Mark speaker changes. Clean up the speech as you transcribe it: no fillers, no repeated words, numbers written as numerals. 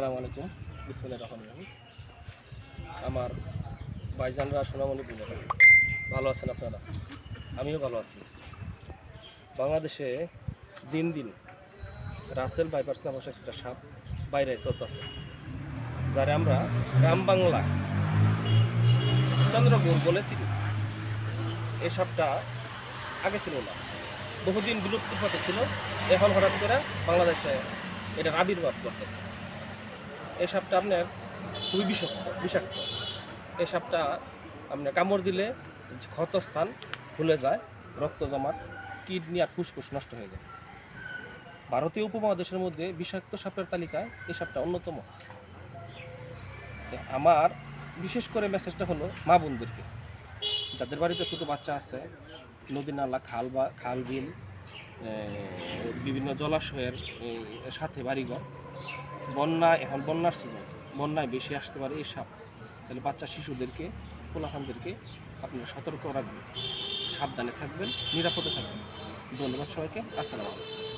Speaker 1: আসসালামু আলাইকুম। বিসমিল্লাহির রহমানির রহিম। আমার ভাইজানরা সোনামণি বোনেরা ভালো আছেন আপনারা? আমিও ভালো আছি। বাংলাদেশে দিন দিন রাসেল ভাইপারস নামক একটা সাপ বাইরে চলতেছে, যারা আমরা গ্রাম বাংলা চন্দ্রগৌর বলেছি। এই সাপটা আগে ছিল না, বহুদিন বিলুপ্তির পথে ছিল। এখন হঠাৎ করে বাংলাদেশে এটা আবির্ভাব করতেছে। এই সাপটা আপনার খুবই বিষাক্ত। এই সাপটা আপনার কামড় দিলে ক্ষতস্থান ফুলে যায়, রক্ত জমাট, কিডনি আর ফুসফুস নষ্ট হয়ে যায়। ভারতীয় উপমহাদেশের মধ্যে বিষাক্ত সাপের তালিকায় এই সাপটা অন্যতম। আমার বিশেষ করে মেসেজটা হলো মা বোনদেরকে, যাদের বাড়িতে ছোটো বাচ্চা আছে, নদী নালা খাল বিল, বিভিন্ন জলাশয়ের সাথে বাড়িঘর, এখন বন্যার সিজন, বন্যায় বেশি আসতে পারে এই সাপ। তাহলে বাচ্চা শিশুদেরকে, পোলাপানদেরকে আপনারা সতর্ক রাখবেন, সাবধানে থাকবেন, নিরাপদে থাকবেন। ধন্যবাদ সবাইকে। আসসালামু আলাইকুম।